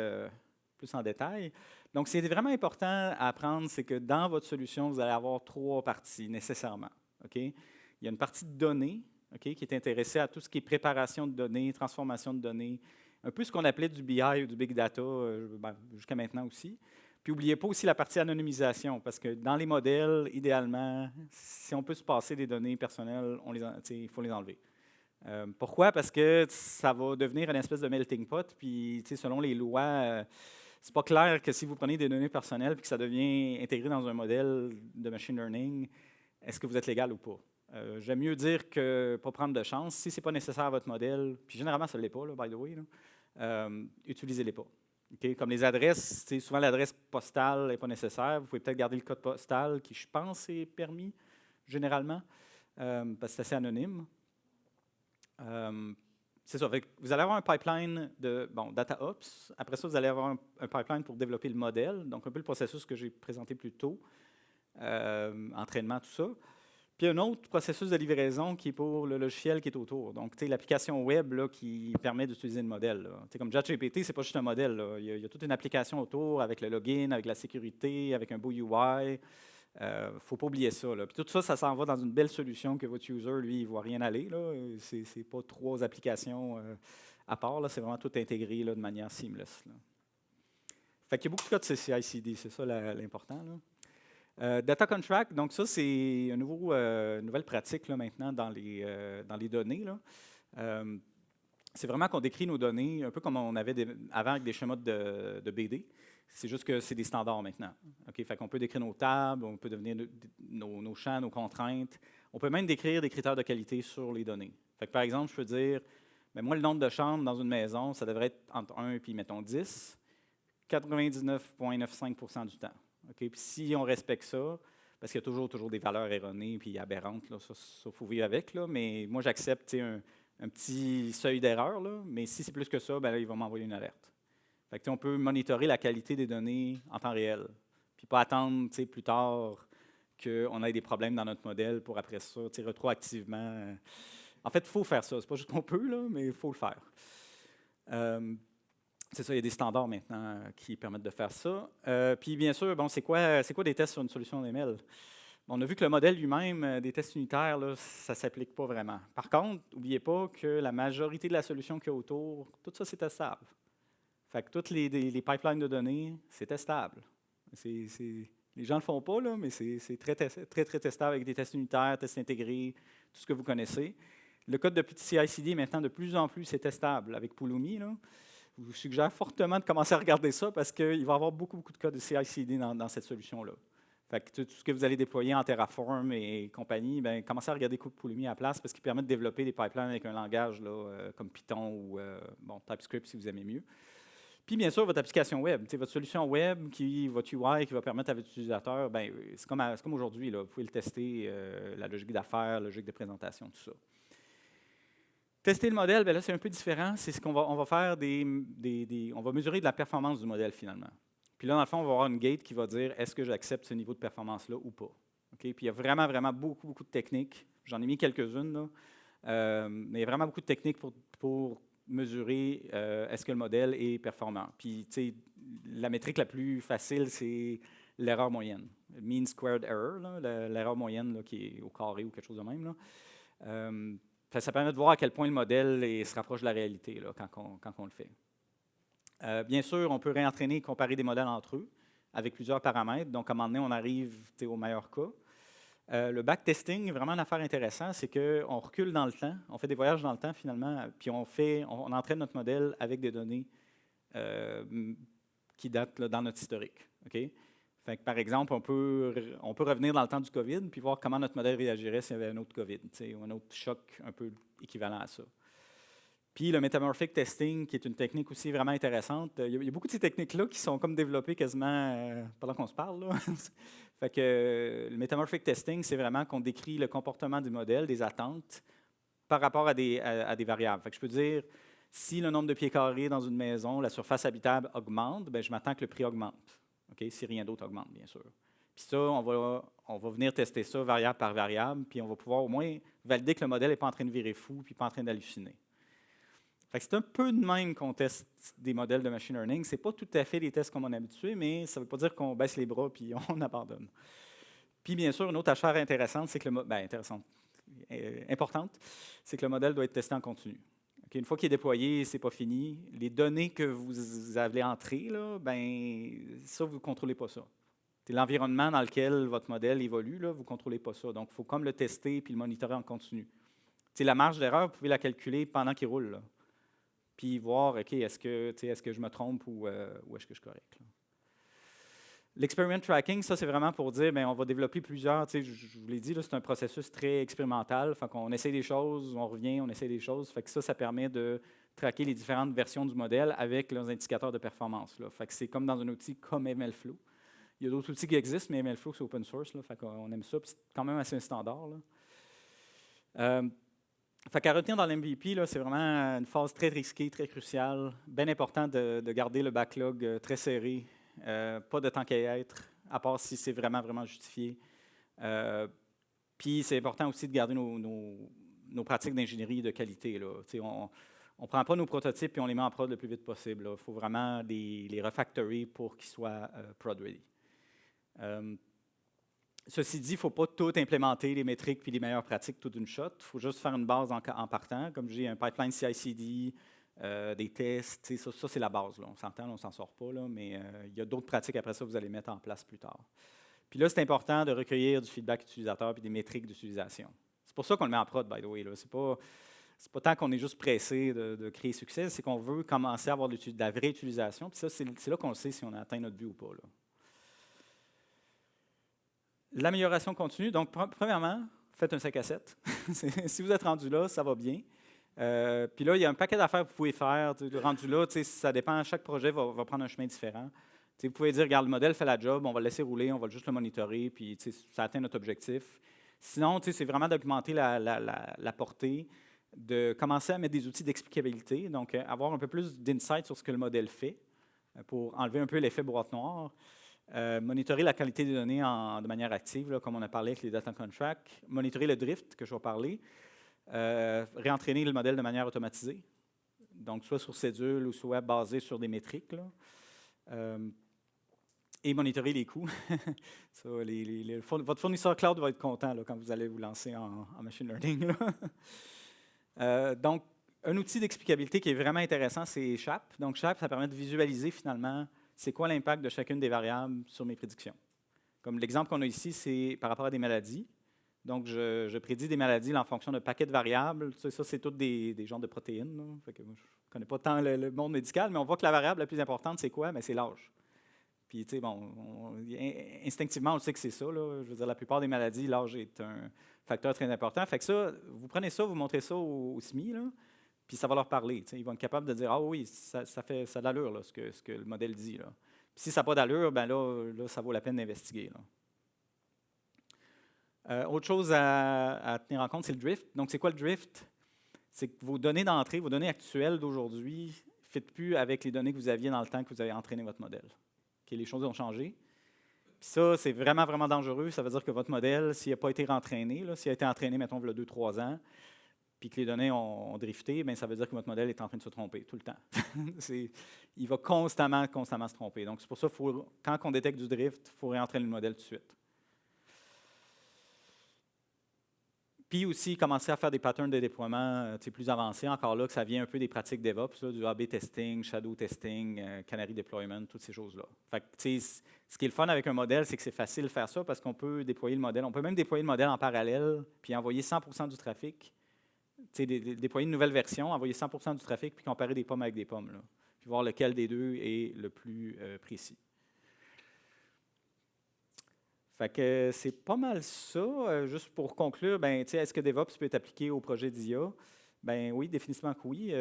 plus en détail. Donc, ce qui est vraiment important à apprendre, c'est que dans votre solution, vous allez avoir 3 parties nécessairement. Okay? Il y a une partie de données, okay, qui est intéressée à tout ce qui est préparation de données, transformation de données, un peu ce qu'on appelait du BI ou du Big Data jusqu'à maintenant aussi. Puis, n'oubliez pas aussi la partie anonymisation, parce que dans les modèles, idéalement, si on peut se passer des données personnelles, il faut les enlever. Pourquoi? Parce que ça va devenir une espèce de melting pot, puis selon les lois, c'est pas clair que si vous prenez des données personnelles et que ça devient intégré dans un modèle de machine learning, est-ce que vous êtes légal ou pas? J'aime mieux dire que pas prendre de chance. Si ce n'est pas nécessaire à votre modèle, puis généralement ça ne l'est pas, là, by the way, utilisez-les pas. Okay? Comme les adresses, souvent l'adresse postale n'est pas nécessaire. Vous pouvez peut-être garder le code postal qui, je pense, est permis généralement. parce que c'est assez anonyme. C'est ça. Vous allez avoir un pipeline de DataOps. Après ça, vous allez avoir un pipeline pour développer le modèle. Donc, un peu le processus que j'ai présenté plus tôt. Entraînement, tout ça. Puis un autre processus de livraison qui est pour le logiciel qui est autour. Donc, l'application web là, qui permet d'utiliser le modèle. Comme ChatGPT, c'est pas juste un modèle. Là. Il y a toute une application autour avec le login, avec la sécurité, avec un beau UI. Il ne faut pas oublier ça. Là. Puis tout ça, ça s'en va dans une belle solution que votre user, lui, il ne voit rien aller. Ce n'est pas 3 applications à part. C'est vraiment tout intégré là, de manière seamless. Là. Fait qu'il y a beaucoup de code CI/CD, c'est ça l'important. Data Contract, donc ça, c'est une nouvelle pratique là, maintenant dans les données. Là. C'est vraiment qu'on décrit nos données un peu comme on avait avant avec des schémas de BD. C'est juste que c'est des standards maintenant. Okay? Fait qu'on peut décrire nos tables, on peut devenir nos champs, nos contraintes. On peut même décrire des critères de qualité sur les données. Fait que par exemple, je peux dire, ben moi, le nombre de chambres dans une maison, ça devrait être entre 1 et, mettons, 10, 99,95% du temps. Okay? Puis si on respecte ça, parce qu'il y a toujours des valeurs erronées et aberrantes, là, ça, il faut vivre avec, là, mais moi, j'accepte un petit seuil d'erreur, là, mais si c'est plus que ça, ben là, il va m'envoyer une alerte. Fait que, on peut monitorer la qualité des données en temps réel, puis pas attendre plus tard qu'on ait des problèmes dans notre modèle pour après ça, rétroactivement. En fait, il faut faire ça. C'est pas juste qu'on peut, là, mais il faut le faire. C'est ça, il y a des standards maintenant qui permettent de faire ça. Puis bien sûr, bon, c'est quoi des tests sur une solution ML? On a vu que le modèle lui-même, des tests unitaires, là, ça ne s'applique pas vraiment. Par contre, n'oubliez pas que la majorité de la solution qu'il y a autour, tout ça, c'est testable. Fait que tous les pipelines de données, c'est testable. Les gens ne le font pas, là, mais c'est très, très testable avec des tests unitaires, tests intégrés, tout ce que vous connaissez. Le code de CI/CD, maintenant, de plus en plus, c'est testable. Avec Pulumi, là, je vous suggère fortement de commencer à regarder ça parce qu'il va y avoir beaucoup de code de CI/CD dans cette solution-là. Fait que tout ce que vous allez déployer en Terraform et compagnie, bien, commencez à regarder Pulumi à la place parce qu'il permet de développer des pipelines avec un langage là, comme Python ou TypeScript si vous aimez mieux. Puis, bien sûr, votre application web, votre solution web, votre UI qui va permettre à votre utilisateur, ben, c'est comme aujourd'hui, là, vous pouvez le tester, la logique d'affaires, la logique de présentation, tout ça. Tester le modèle, bien là, c'est un peu différent. C'est ce qu'on va, on va faire on va mesurer de la performance du modèle finalement. Puis là, dans le fond, on va avoir une gate qui va dire est-ce que j'accepte ce niveau de performance-là ou pas. Okay? Puis il y a vraiment beaucoup de techniques. J'en ai mis quelques-unes, là. Mais il y a vraiment beaucoup de techniques pour mesurer est-ce que le modèle est performant. Puis, tu sais, la métrique la plus facile, c'est l'erreur moyenne. Mean squared error, l'erreur moyenne là, qui est au carré ou quelque chose de même. Là. Ça permet de voir à quel point le modèle se rapproche de la réalité là, quand on le fait. Bien sûr, on peut réentraîner et comparer des modèles entre eux avec plusieurs paramètres. Donc, à un moment donné, on arrive au meilleur cas. Le backtesting est vraiment une affaire intéressante, c'est qu'on recule dans le temps, on fait des voyages dans le temps finalement, puis on entraîne notre modèle avec des données qui datent là, dans notre historique. Okay? Fait que, par exemple, on peut revenir dans le temps du COVID puis voir comment notre modèle réagirait s'il y avait un autre COVID, ou un autre choc un peu équivalent à ça. Puis le metamorphic testing, qui est une technique aussi vraiment intéressante. Il y a beaucoup de ces techniques-là qui sont comme développées quasiment pendant qu'on se parle. Là. Fait que le metamorphic testing, c'est vraiment qu'on décrit le comportement du modèle, des attentes, par rapport à des variables. Fait que je peux dire, si le nombre de pieds carrés dans une maison, la surface habitable augmente, bien, je m'attends que le prix augmente. Okay? Si rien d'autre augmente, bien sûr. Puis ça, on va venir tester ça variable par variable, puis on va pouvoir au moins valider que le modèle n'est pas en train de virer fou, puis pas en train d'halluciner. C'est un peu de même qu'on teste des modèles de machine learning. Ce n'est pas tout à fait les tests comme on est habitué, mais ça ne veut pas dire qu'on baisse les bras et on abandonne. Puis, bien sûr, une autre affaire intéressante, c'est que importante, c'est que le modèle doit être testé en continu. Okay, une fois qu'il est déployé, ce n'est pas fini. Les données que vous avez entrées, là, ça, vous ne contrôlez pas ça. C'est l'environnement dans lequel votre modèle évolue, là, vous ne contrôlez pas ça. Donc, il faut comme le tester et le monitorer en continu. T'sais, la marge d'erreur, vous pouvez la calculer pendant qu'il roule. Là. Puis voir, OK, est-ce que je me trompe ou est-ce que je suis correct? L'experiment tracking, ça, c'est vraiment pour dire, bien, on va développer plusieurs, je vous l'ai dit, c'est un processus très expérimental. Fait qu'on essaie des choses, on revient, on essaie des choses. Fait que ça permet de traquer les différentes versions du modèle avec leurs indicateurs de performance. Là. Fait que c'est comme dans un outil comme MLflow. Il y a d'autres outils qui existent, mais MLflow, c'est open source. Là, fait qu'on aime ça, puis c'est quand même assez un standard. Là. Fait qu'à retenir dans l'MVP, là, c'est vraiment une phase très risquée, très cruciale. Bien important de garder le backlog très serré. Pas de temps qu'à y être, à part si c'est vraiment, vraiment justifié. Puis c'est important aussi de garder nos pratiques d'ingénierie de qualité. Là. On ne prend pas nos prototypes et on les met en prod le plus vite possible. Il faut vraiment les refactorer pour qu'ils soient prod ready. Ceci dit, il ne faut pas tout implémenter, les métriques puis les meilleures pratiques tout d'une shot. Il faut juste faire une base en partant. Comme j'ai un pipeline CI/CD, des tests, ça c'est la base. Là. On s'entend, on ne s'en sort pas, là, mais il y a d'autres pratiques après ça que vous allez mettre en place plus tard. Puis là, c'est important de recueillir du feedback utilisateur puis des métriques d'utilisation. C'est pour ça qu'on le met en prod, by the way. Ce n'est pas tant qu'on est juste pressé de créer succès, c'est qu'on veut commencer à avoir de la vraie utilisation. Puis ça, c'est là qu'on sait si on a atteint notre but ou pas. Là. L'amélioration continue. Donc, premièrement, faites un 5 à 7. Si vous êtes rendu là, ça va bien. Puis là, il y a un paquet d'affaires que vous pouvez faire. Rendu là, ça dépend. Chaque projet va prendre un chemin différent. Vous pouvez dire, regarde, le modèle fait la job, on va le laisser rouler, on va juste le monitorer, puis ça atteint notre objectif. Sinon, c'est vraiment d'augmenter la portée, de commencer à mettre des outils d'explicabilité, donc avoir un peu plus d'insight sur ce que le modèle fait pour enlever un peu l'effet boîte noire. Monitorer la qualité des données de manière active, là, comme on a parlé avec les data contracts. Monitorer le drift, que je vais parler. Réentraîner le modèle de manière automatisée, donc soit sur cédule ou soit basé sur des métriques. Là. Et monitorer les coûts. Ça, votre fournisseur cloud va être content là, quand vous allez vous lancer en machine learning. Donc, un outil d'explicabilité qui est vraiment intéressant, c'est SHAP. Donc, SHAP, ça permet de visualiser finalement c'est quoi l'impact de chacune des variables sur mes prédictions. Comme l'exemple qu'on a ici, c'est par rapport à des maladies. Donc, je prédis des maladies là, en fonction d'un paquet de variables. Ça, c'est toutes des genres de protéines. Fait que moi, je ne connais pas tant le monde médical, mais on voit que la variable la plus importante, c'est quoi? Bien, c'est l'âge. Puis, tu sais, bon, instinctivement, on sait que c'est ça. Là. Je veux dire, la plupart des maladies, l'âge est un facteur très important. Fait que ça, vous prenez ça, vous montrez ça au SMI, là, puis ça va leur parler. Ils vont être capables de dire, ah oui, ça a de l'allure, là, ce que le modèle dit. Là. Puis si ça n'a pas d'allure, ben là, ça vaut la peine d'investiguer. Autre chose à tenir en compte, c'est le drift. Donc, c'est quoi le drift? C'est que vos données d'entrée, vos données actuelles d'aujourd'hui, ne fit plus avec les données que vous aviez dans le temps que vous avez entraîné votre modèle. Les choses ont changé. Puis ça, c'est vraiment, vraiment dangereux. Ça veut dire que votre modèle, s'il n'a pas été rentraîné, s'il a été entraîné, mettons, il y a 2-3 ans, puis que les données ont drifté, bien, ça veut dire que votre modèle est en train de se tromper tout le temps. Il va constamment se tromper. Donc, c'est pour ça qu'il quand on détecte du drift, il faut réentraîner le modèle tout de suite. Puis aussi, commencer à faire des patterns de déploiement plus avancés. Encore là, que ça vient un peu des pratiques DevOps, là, du A/B testing, shadow testing, canary deployment, toutes ces choses-là. Fait que, ce qui est le fun avec un modèle, c'est que c'est facile de faire ça parce qu'on peut déployer le modèle. On peut même déployer le modèle en parallèle, puis envoyer 100% du trafic. Déployer une nouvelle version, envoyer 100% du trafic, puis comparer des pommes avec des pommes. Là, puis voir lequel des deux est le plus précis. Fait que c'est pas mal ça. Juste pour conclure, ben, est-ce que DevOps peut être appliqué au projet d'IA? Ben oui, définitivement que oui.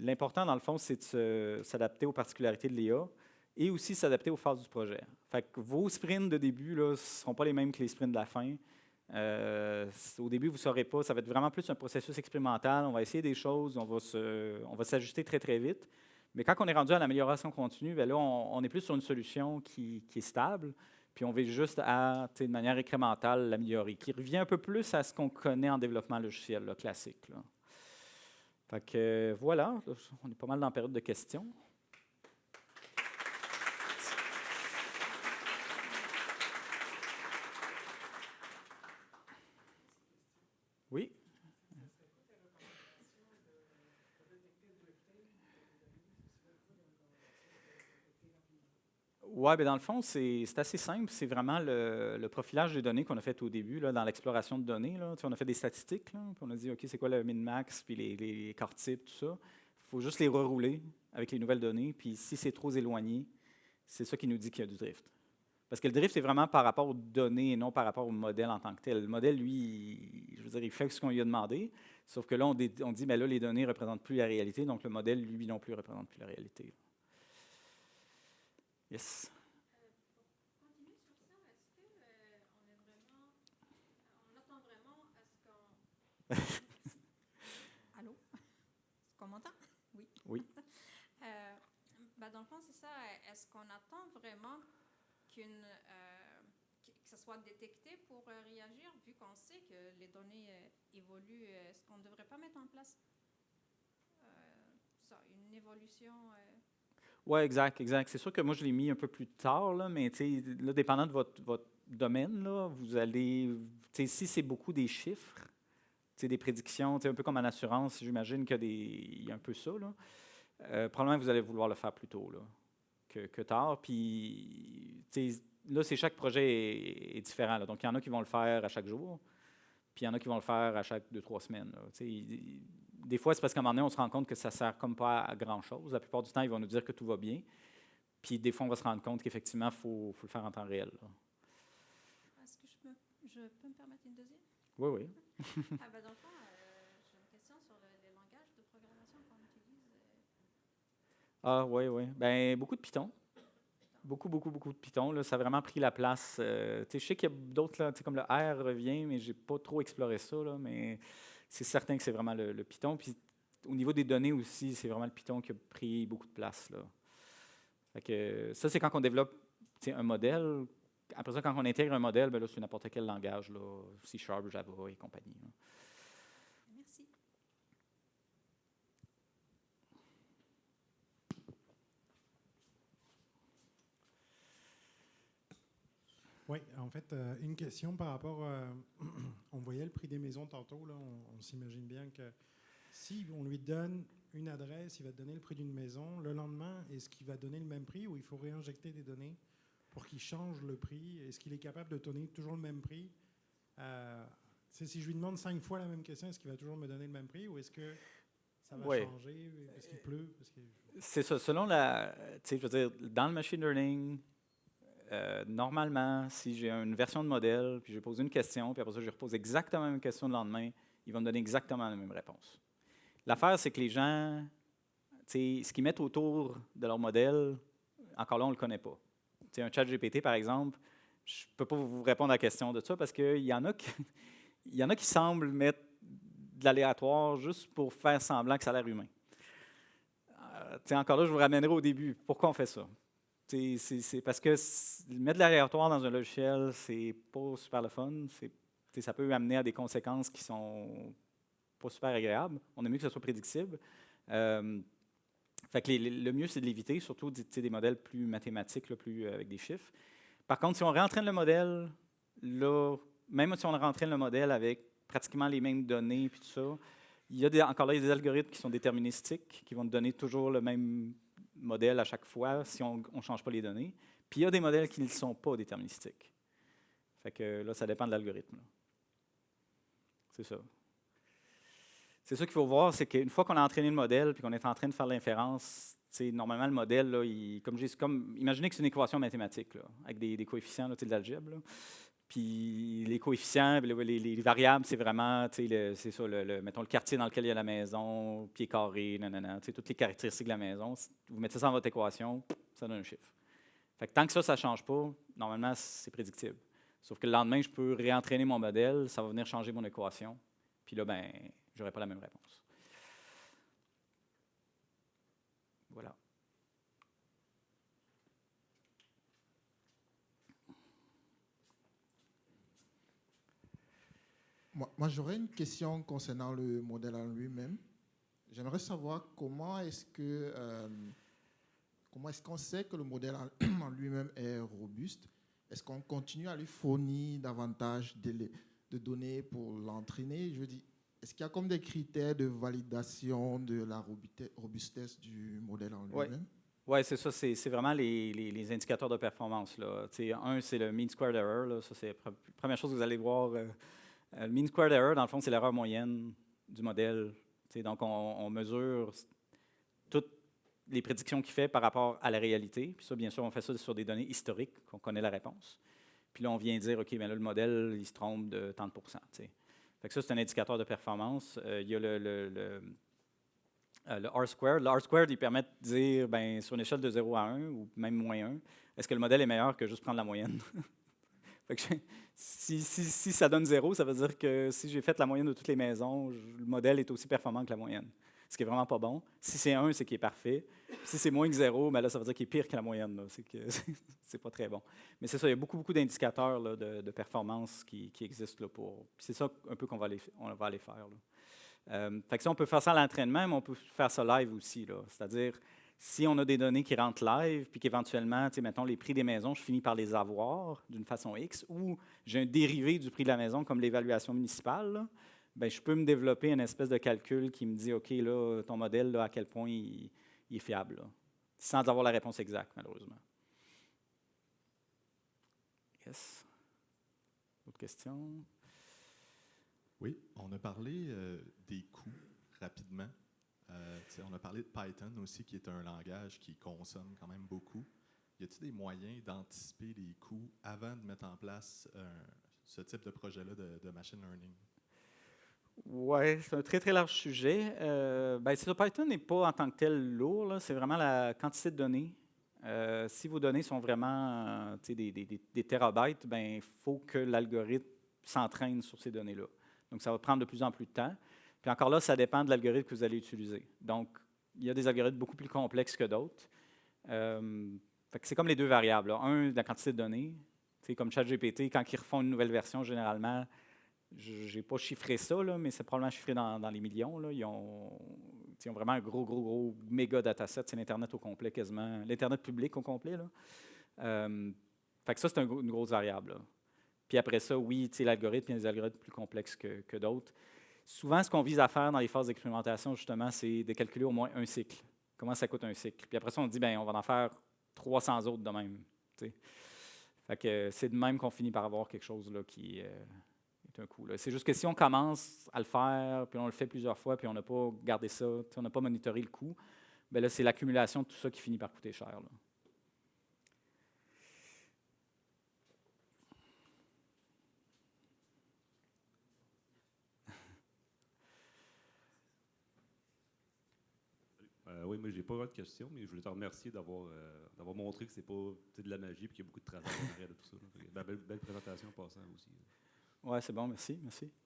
L'important, dans le fond, c'est de s'adapter aux particularités de l'IA et aussi s'adapter aux phases du projet. Fait que vos sprints de début ne seront pas les mêmes que les sprints de la fin. Au début, vous ne saurez pas. Ça va être vraiment plus un processus expérimental. On va essayer des choses, on va s'ajuster très, très vite. Mais quand on est rendu à l'amélioration continue, ben là, on est plus sur une solution qui est stable. Puis on veut juste de manière incrémentale l'améliorer, qui revient un peu plus à ce qu'on connaît en développement logiciel là, classique. Là. Fait que voilà, on est pas mal dans la période de questions. Oui? Oui, bien dans le fond, c'est assez simple. C'est vraiment le profilage des données qu'on a fait au début, là, dans l'exploration de données. Là. On a fait des statistiques, là, puis on a dit, OK, c'est quoi le min-max, puis les corps types, tout ça. Il faut juste les rerouler avec les nouvelles données, puis si c'est trop éloigné, c'est ça qui nous dit qu'il y a du drift. Parce que le drift, c'est vraiment par rapport aux données et non par rapport au modèle en tant que tel. Le modèle, lui, je veux dire, il fait ce qu'on lui a demandé, sauf que là, on dit, mais là, les données ne représentent plus la réalité, donc le modèle, lui non plus, ne représente plus la réalité. Yes. Pour continuer sur ça, est-ce qu'on est vraiment, on attend vraiment à ce qu'on Dans le fond, c'est ça. Est-ce qu'on attend vraiment que ça soit détecté pour réagir, vu qu'on sait que les données évoluent? Est-ce qu'on ne devrait pas mettre en place une évolution? Oui, exact, exact. C'est sûr que moi, je l'ai mis un peu plus tard, là, mais là, dépendant de votre domaine, là, vous allez, si c'est beaucoup des chiffres, des prédictions, un peu comme en assurance, j'imagine il y a un peu ça, là. Probablement que vous allez vouloir le faire plus tôt là, que tard. Puis, là, chaque projet est différent. Là. Donc, il y en a qui vont le faire à chaque jour, puis il y en a qui vont le faire à chaque 2-3 semaines. Là. Des fois, c'est parce qu'à un moment donné, on se rend compte que ça ne sert comme pas à grand-chose. La plupart du temps, ils vont nous dire que tout va bien. Puis, des fois, on va se rendre compte qu'effectivement, il faut le faire en temps réel. Là. Est-ce que je peux me permettre une deuxième? Oui, oui. Dans le fond, j'ai une question sur les langages de programmation qu'on utilise. Ah, oui, oui. Bien, beaucoup de Python. Beaucoup de Python. Là, ça a vraiment pris la place. Je sais qu'il y a d'autres, là, comme le R revient, mais je n'ai pas trop exploré ça. Là, mais c'est certain que c'est vraiment le Python. Puis au niveau des données aussi, c'est vraiment le Python qui a pris beaucoup de place. Là. Fait que, ça, c'est quand on développe un modèle. Après ça, quand on intègre un modèle, ben là, c'est n'importe quel langage, là, C#, Java et compagnie. Là. Merci. Oui, en fait, une question par rapport. On voyait le prix des maisons tantôt. Là, on s'imagine bien que si on lui donne une adresse, il va te donner le prix d'une maison. Le lendemain, est-ce qu'il va donner le même prix ou il faut réinjecter des données pour qu'il change le prix? Est-ce qu'il est capable de donner toujours le même prix? Si je lui demande 5 fois la même question, est-ce qu'il va toujours me donner le même prix ou est-ce que ça va changer parce qu'il pleut? C'est ça. Selon je veux dire, dans le machine learning, normalement, si j'ai une version de modèle, puis je pose une question, puis après ça, je repose exactement la même question le lendemain, il va me donner exactement la même réponse. L'affaire, c'est que les gens, ce qu'ils mettent autour de leur modèle, encore là, on ne le connaît pas. Un chat GPT, par exemple, je ne peux pas vous répondre à la question de ça parce qu'il y en a qui semblent mettre de l'aléatoire juste pour faire semblant que ça a l'air humain. Encore là, je vous ramènerai au début. Pourquoi on fait ça? C'est parce que mettre de l'aléatoire dans un logiciel, c'est pas super le fun. Ça peut amener à des conséquences qui sont pas super agréables. On aime mieux que ce soit prédictible. Fait que le mieux, c'est de l'éviter, surtout des modèles plus mathématiques, là, plus avec des chiffres. Par contre, si on réentraîne le modèle, là, même si on réentraîne le modèle avec pratiquement les mêmes données et tout ça, il y a encore là des algorithmes qui sont déterministiques, qui vont nous donner toujours le même modèle à chaque fois si on ne change pas les données. Puis il y a des modèles qui ne sont pas déterministiques. Fait que là, ça dépend de l'algorithme. C'est ça. C'est ça qu'il faut voir, c'est qu'une fois qu'on a entraîné le modèle puis qu'on est en train de faire l'inférence, normalement, le modèle, là, imaginez que c'est une équation mathématique là, avec des coefficients là, de l'algèbre. Puis les coefficients, les variables, c'est vraiment, c'est ça, mettons le quartier dans lequel il y a la maison, pied carré, nanana, toutes les caractéristiques de la maison. Vous mettez ça dans votre équation, ça donne un chiffre. Fait que tant que ça ne change pas, normalement, c'est prédictible. Sauf que le lendemain, je peux réentraîner mon modèle, ça va venir changer mon équation. Puis là, ben, je n'aurai pas la même réponse. Voilà. Moi j'aurais une question concernant le modèle en lui-même. J'aimerais savoir comment est-ce qu'on sait que le modèle en lui-même est robuste? Est-ce qu'on continue à lui fournir davantage de données pour l'entraîner? Je veux dire, est-ce qu'il y a comme des critères de validation de la robustesse du modèle en lui-même? Oui, c'est ça. C'est vraiment les indicateurs de performance. Là. Un, c'est le mean squared error. Là. Ça, c'est la première chose que vous allez voir. Le mean squared error, dans le fond, c'est l'erreur moyenne du modèle. Donc, on mesure toutes les prédictions qu'il fait par rapport à la réalité. Puis ça, bien sûr, on fait ça sur des données historiques, qu'on connaît la réponse. Puis là, on vient dire, OK, bien là, le modèle, il se trompe de tant de pourcents. Fait que ça, c'est un indicateur de performance. Il y a le R-squared. Le R-squared, il permet de dire, ben, sur une échelle de 0 à 1, ou même moins 1, est-ce que le modèle est meilleur que juste prendre la moyenne? Fait que si ça donne 0, ça veut dire que si j'ai fait la moyenne de toutes les maisons, le modèle est aussi performant que la moyenne. ce qui est vraiment pas bon. Si c'est 1, c'est qu'il est parfait. Si c'est moins que 0, ben là, ça veut dire qu'il est pire que la moyenne. Là. C'est que c'est pas très bon. Mais c'est ça, il y a beaucoup d'indicateurs là, de performance qui existent là, pour. Puis c'est ça un peu qu'on va aller faire. Là. Fait que ça, on peut faire ça à l'entraînement, mais on peut faire ça live aussi. Là. C'est-à-dire, si on a des données qui rentrent live, puis qu'éventuellement, mettons, les prix des maisons, je finis par les avoir d'une façon X, ou j'ai un dérivé du prix de la maison, comme l'évaluation municipale, là, ben, je peux me développer une espèce de calcul qui me dit, OK, là, ton modèle, là, à quel point il est fiable, là, sans avoir la réponse exacte, malheureusement. Yes. Autre question? Oui, on a parlé des coûts rapidement. On a parlé de Python aussi, qui est un langage qui consomme quand même beaucoup. Y a-t-il des moyens d'anticiper les coûts avant de mettre en place ce type de projet-là de machine learning? Oui, c'est un très, très large sujet. Python n'est pas en tant que tel lourd, c'est vraiment la quantité de données. Si vos données sont vraiment des terabytes, il faut que l'algorithme s'entraîne sur ces données-là. Donc, ça va prendre de plus en plus de temps. Puis encore là, ça dépend de l'algorithme que vous allez utiliser. Donc, il y a des algorithmes beaucoup plus complexes que d'autres. C'est comme les deux variables. Là. Un, la quantité de données. Comme ChatGPT, quand ils refont une nouvelle version, généralement, je n'ai pas chiffré ça, là, mais c'est probablement chiffré dans les millions. Là. Ils ont vraiment un gros méga dataset. C'est l'Internet au complet quasiment. L'Internet public au complet. Là. Ça, c'est une grosse variable. Là. Puis après ça, oui, l'algorithme, il y a des algorithmes plus complexes que d'autres. Souvent, ce qu'on vise à faire dans les phases d'expérimentation, justement, c'est de calculer au moins un cycle. Comment ça coûte un cycle. Puis après ça, on dit, on va en faire 300 autres de même. Fait que c'est de même qu'on finit par avoir quelque chose là, qui est un coût. C'est juste que si on commence à le faire, puis on le fait plusieurs fois, puis on n'a pas gardé ça, on n'a pas monitoré le coût, là, c'est l'accumulation de tout ça qui finit par coûter cher. Là. Oui, moi, j'ai pas d'autres questions, mais je voulais te remercier d'avoir montré que c'est pas de la magie et qu'il y a beaucoup de travail en arrière de tout ça. Belle présentation en passant aussi. Oui, c'est bon, merci.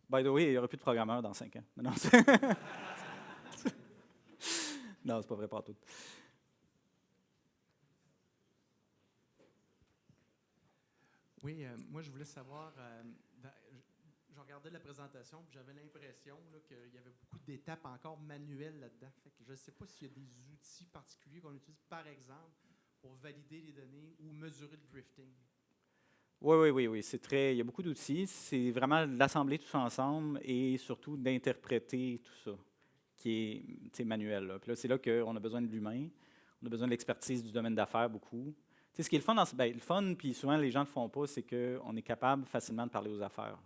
By the way, il n'y aura plus de programmeurs dans 5 ans. Non, non, c'est pas vrai, pas tout. Oui, moi, je voulais savoir, je regardais la présentation, puis j'avais l'impression qu'il y avait beaucoup d'étapes encore manuelles là-dedans. Fait que je ne sais pas s'il y a des outils particuliers qu'on utilise, par exemple, pour valider les données ou mesurer le drifting. Oui. Il y a beaucoup d'outils. C'est vraiment d'assembler tout ça ensemble et surtout d'interpréter tout ça, qui est manuel. Là. Puis là, c'est là qu'on a besoin de l'humain. On a besoin de l'expertise du domaine d'affaires beaucoup. Ce qui est le fun, le fun, puis souvent les gens ne le font pas, c'est qu'on est capable facilement de parler aux affaires.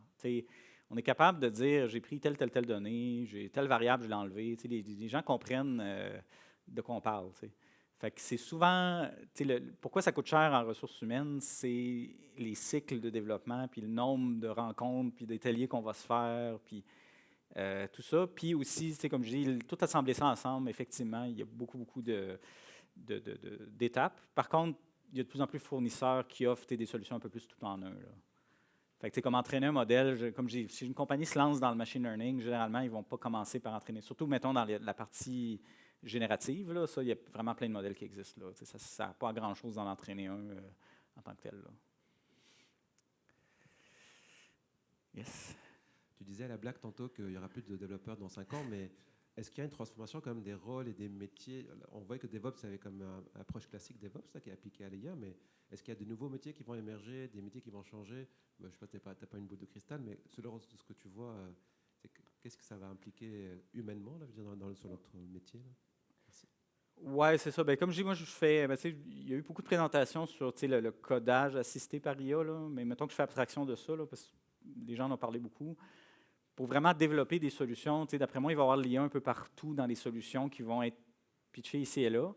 On est capable de dire, j'ai pris telle donnée, j'ai telle variable, je l'ai enlevée. Les gens comprennent de quoi on parle. Fait que c'est souvent, pourquoi ça coûte cher en ressources humaines, c'est les cycles de développement, puis le nombre de rencontres, puis d'ateliers qu'on va se faire, puis tout ça. Puis aussi, comme je dis, tout assembler ça ensemble, effectivement, il y a beaucoup d'étapes. Par contre, il y a de plus en plus de fournisseurs qui offrent des solutions un peu plus tout en un. Là. Fait que, comme entraîner un modèle, si une compagnie se lance dans le machine learning, généralement, ils ne vont pas commencer par entraîner. Surtout, mettons, dans la partie générative, là, ça, il y a vraiment plein de modèles qui existent. Là. Ça n'a pas grand-chose d'en entraîner un en tant que tel. Là. Yes. Tu disais à la blague tantôt qu'il n'y aura plus de développeurs dans 5 ans, mais est-ce qu'il y a une transformation quand même des rôles et des métiers? On voit que DevOps, c'est comme une approche classique DevOps là, qui est appliquée à l'IA, mais est-ce qu'il y a de nouveaux métiers qui vont émerger, des métiers qui vont changer? Je ne sais pas, tu n'as pas une boule de cristal, mais selon ce que tu vois, qu'est-ce que ça va impliquer humainement là, sur notre métier là? Merci. Oui, c'est ça. Comme je dis, moi, je fais. Il y a eu beaucoup de présentations sur le codage assisté par IA, là, mais mettons que je fais abstraction de ça, là, parce que les gens en ont parlé beaucoup. Pour vraiment développer des solutions, d'après moi, il va y avoir l'IA un peu partout dans les solutions qui vont être pitchées ici et là.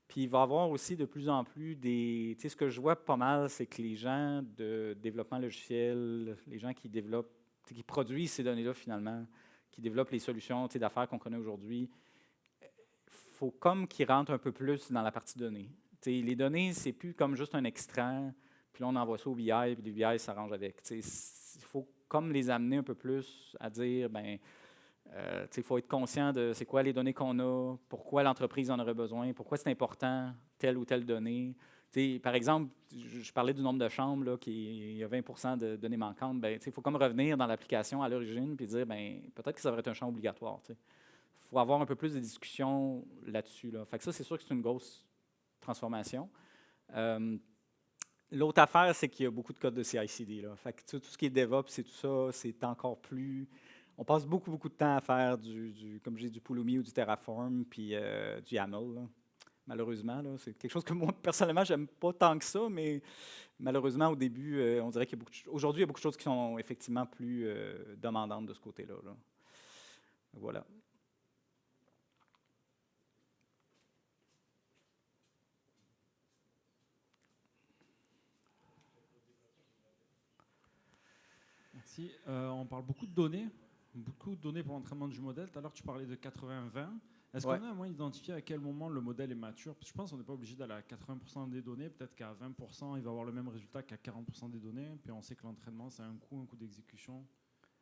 Puis il va y avoir aussi de plus en plus des... ce que je vois pas mal, c'est que les gens de développement logiciel, les gens qui développent, qui produisent ces données-là finalement, qui développent les solutions d'affaires qu'on connaît aujourd'hui, il faut comme qu'ils rentrent un peu plus dans la partie données. Les données, c'est plus comme juste un extrait, puis là on envoie ça au BI, puis le BI s'arrange avec. Il faut comme les amener un peu plus à dire, Il faut être conscient de c'est quoi les données qu'on a, pourquoi l'entreprise en aurait besoin, pourquoi c'est important telle ou telle donnée. Par exemple, je parlais du nombre de chambres, là, il y a 20 de données manquantes. Il faut comme revenir dans l'application à l'origine et dire peut-être que ça devrait être un champ obligatoire. Il faut avoir un peu plus de discussion là-dessus. Là. Fait que ça, c'est sûr que c'est une grosse transformation. L'autre affaire, c'est qu'il y a beaucoup de codes de CI/CD. Là. Fait que, tout ce qui est DevOps et tout ça, c'est encore plus... On passe beaucoup de temps à faire comme je dis, du Pulumi ou du Terraform, puis du YAML. Là. Malheureusement, là, c'est quelque chose que moi, personnellement, j'aime pas tant que ça, mais malheureusement, au début, on dirait qu'il y a aujourd'hui, il y a beaucoup de choses qui sont effectivement plus demandantes de ce côté-là. Là. Voilà. Merci. On parle beaucoup de données pour l'entraînement du modèle. Tout à l'heure, tu parlais de 80-20. Est-ce qu'on a un moyen d'identifier à quel moment le modèle est mature? Parce que je pense qu'on n'est pas obligé d'aller à 80% des données. Peut-être qu'à 20%, il va avoir le même résultat qu'à 40% des données. Puis on sait que l'entraînement, c'est un coût d'exécution.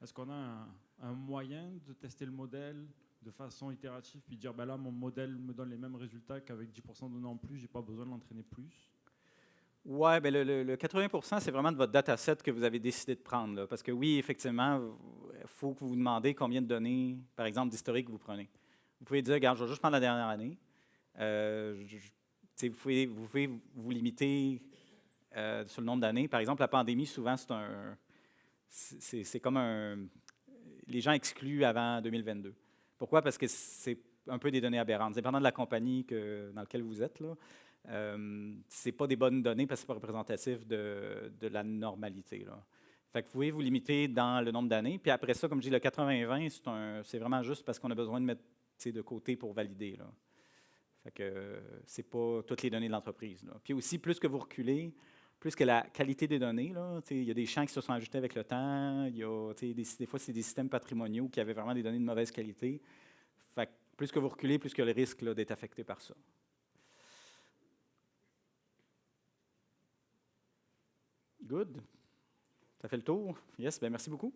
Est-ce qu'on a un moyen de tester le modèle de façon itérative puis dire, là, mon modèle me donne les mêmes résultats qu'avec 10% de données en plus, je n'ai pas besoin de l'entraîner plus? Oui, le 80%, c'est vraiment de votre dataset que vous avez décidé de prendre. Là, parce que oui, effectivement, il faut que vous vous demandez combien de données, par exemple, d'historique vous prenez. Vous pouvez dire, regarde, je vais juste prendre la dernière année. Vous pouvez vous limiter sur le nombre d'années. Par exemple, la pandémie, souvent, c'est comme les gens excluent avant 2022. Pourquoi? Parce que c'est un peu des données aberrantes. Dépendant de la compagnie dans laquelle vous êtes, là, ce n'est pas des bonnes données parce que ce n'est pas représentatif de la normalité. Là. Fait que vous pouvez vous limiter dans le nombre d'années. Puis après ça, comme je dis, le 80-20, c'est vraiment juste parce qu'on a besoin de mettre de côté pour valider. Là. Fait que ce n'est pas toutes les données de l'entreprise. Là. Puis aussi, plus que vous reculez, plus que la qualité des données, il y a des champs qui se sont ajoutés avec le temps. Il y a, des fois, c'est des systèmes patrimoniaux qui avaient vraiment des données de mauvaise qualité. Fait que plus que vous reculez, plus que le risque là, d'être affecté par ça. Good. Ça fait le tour. Yes, bien merci beaucoup.